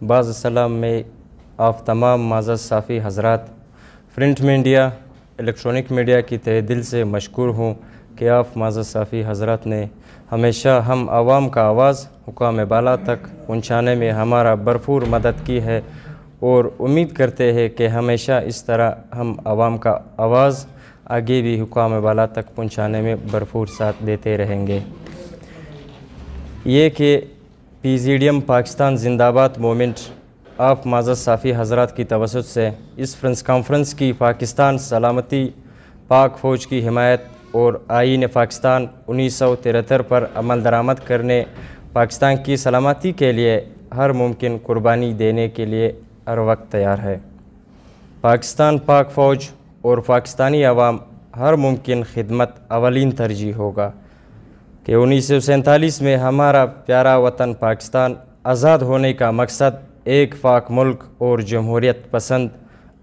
بعض السلام میں آپ تمام معزز صافی حضرات، پرنٹ میڈیا، الیکٹرانک میڈیا کی تہہ دل سے مشکور ہوں کہ آپ معزز صافی حضرات نے ہمیشہ ہم عوام کا آواز حکام بالا تک پہنچانے میں ہمارا بھرپور مدد کی ہے، اور امید کرتے ہیں کہ ہمیشہ اس طرح ہم عوام کا آواز آگے بھی حکام بالا تک پہنچانے میں بھرپور ساتھ دیتے رہیں گے۔ یہ کہ پیزیڈیم پاکستان زندہ باد موومنٹ آپ معزز صافی حضرات کی توسط سے اس پریس کانفرنس کی پاکستان سلامتی، پاک فوج کی حمایت اور آئین پاکستان 1973 پر عمل درآمد کرنے، پاکستان کی سلامتی کے لیے ہر ممکن قربانی دینے کے لیے ہر وقت تیار ہے۔ پاکستان پاک فوج اور پاکستانی عوام ہر ممکن خدمت اولین ترجیح ہوگا کہ 1947 میں ہمارا پیارا وطن پاکستان آزاد ہونے کا مقصد ایک پاک ملک اور جمہوریت پسند،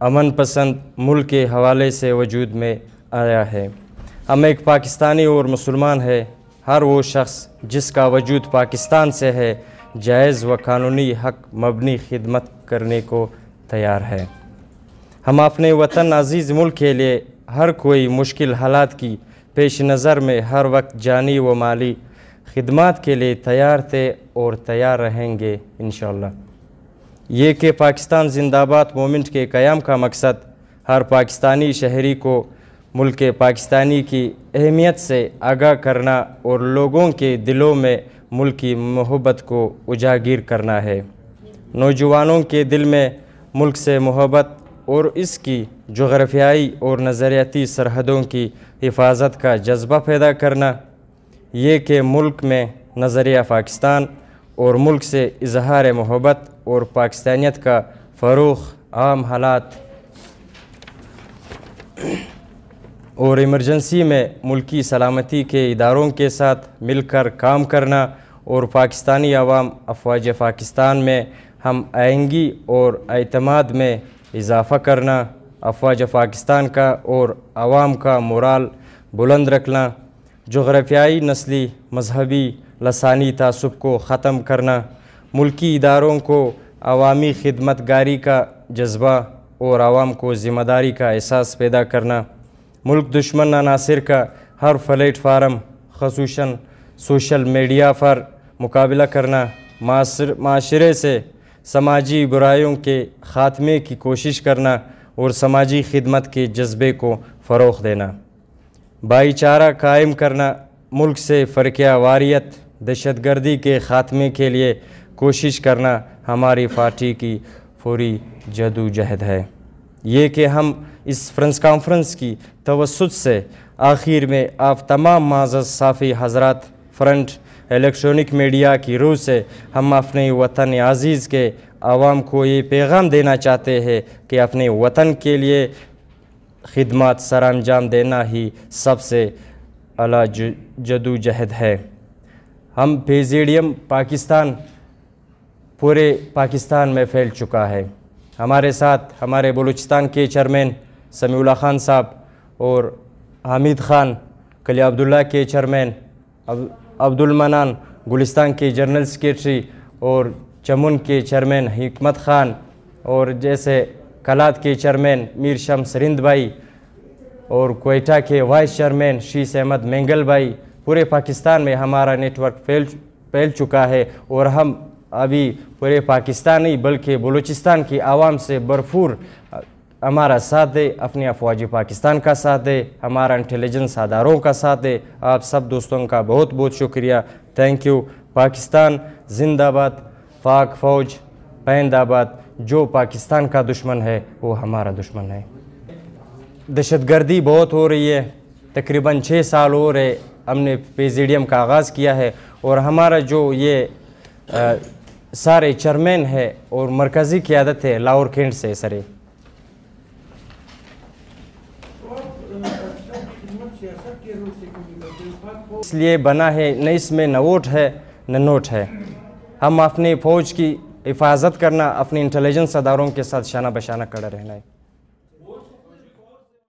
امن پسند ملک کے حوالے سے وجود میں آیا ہے۔ ہم ایک پاکستانی اور مسلمان ہیں۔ ہر وہ شخص جس کا وجود پاکستان سے ہے جائز و قانونی حق مبنی خدمت کرنے کو تیار ہے۔ ہم اپنے وطن عزیز ملک کے لیے ہر کوئی مشکل حالات کی پیش نظر میں ہر وقت جانی و مالی خدمات کے لیے تیار تھے اور تیار رہیں گے انشاءاللہ۔ یہ کہ پاکستان زندہ باد موومنٹ کے قیام کا مقصد ہر پاکستانی شہری کو ملک پاکستانی کی اہمیت سے آگاہ کرنا اور لوگوں کے دلوں میں ملک کی محبت کو اجاگر کرنا ہے۔ نوجوانوں کے دل میں ملک سے محبت اور اس کی جغرافیائی اور نظریاتی سرحدوں کی حفاظت کا جذبہ پیدا کرنا۔ یہ کہ ملک میں نظریہ پاکستان اور ملک سے اظہار محبت اور پاکستانیت کا فروغ، عام حالات اور ایمرجنسی میں ملکی سلامتی کے اداروں کے ساتھ مل کر کام کرنا، اور پاکستانی عوام افواج پاکستان میں ہم آہنگی اور اعتماد میں اضافہ کرنا، افواج پاکستان کا اور عوام کا مورال بلند رکھنا، جغرافیائی، نسلی، مذہبی، لسانی تعصب کو ختم کرنا، ملکی اداروں کو عوامی خدمت گاری کا جذبہ اور عوام کو ذمہ داری کا احساس پیدا کرنا، ملک دشمن عناصر کا ہر پلیٹ فارم خصوصاً سوشل میڈیا پر مقابلہ کرنا، معاشرے سے سماجی برائیوں کے خاتمے کی کوشش کرنا اور سماجی خدمت کے جذبے کو فروغ دینا، بھائی چارہ قائم کرنا، ملک سے فرقہ واریت، دہشت گردی کے خاتمے کے لیے کوشش کرنا ہماری پارٹی کی پوری جدوجہد ہے۔ یہ کہ ہم اس پریس کانفرنس کی توسط سے آخر میں آپ تمام معزز صافی حضرات، فرنٹ الیکٹرانک میڈیا کی روح سے ہم اپنے وطن عزیز کے عوام کو یہ پیغام دینا چاہتے ہیں کہ اپنے وطن کے لیے خدمات سر انجام دینا ہی سب سے اعلیٰ جدوجہد ہے۔ ہم پیزیڈیم پاکستان پورے پاکستان میں پھیل چکا ہے۔ ہمارے ساتھ ہمارے بلوچستان کے چیئرمین سمیع اللہ خان صاحب اور حمید خان کلی عبداللہ کے چیئرمین، عبدالمنان گلستان کے جنرل سیکریٹری اور چمن کے چیئرمین حکمت خان، اور جیسے کلات کے چیئرمین میر شمس رند بھائی، اور کوئٹہ کے وائس چیئرمین شیس احمد مینگل بھائی، پورے پاکستان میں ہمارا نیٹ ورک پھیل چکا ہے، اور ہم ابھی پورے پاکستان نہیں بلکہ بلوچستان کی عوام سے بھرپور ہمارا ساتھ دے، اپنی افواج پاکستان کا ساتھ دے، ہمارا انٹیلیجنس اداروں کا ساتھ دے۔ آپ سب دوستوں کا بہت بہت شکریہ۔ Thank you. پاکستان زندہ باد، پاک فوج پائند آباد۔ جو پاکستان کا دشمن ہے وہ ہمارا دشمن ہے۔ دہشت گردی بہت ہو رہی ہے، تقریباً 6 سال ہو رہے ہم نے پیزیڈیم کا آغاز کیا ہے، اور ہمارا جو یہ سارے چیئرمین ہے اور مرکزی قیادت ہے لاہور کینٹ سے سرے، اس لیے بنا ہے نہ اس میں نہ ووٹ ہے نہ نوٹ ہے۔ ہم اپنی فوج کی حفاظت کرنا، اپنی انٹیلیجنس اداروں کے ساتھ شانہ بشانہ کھڑا رہنا ہے۔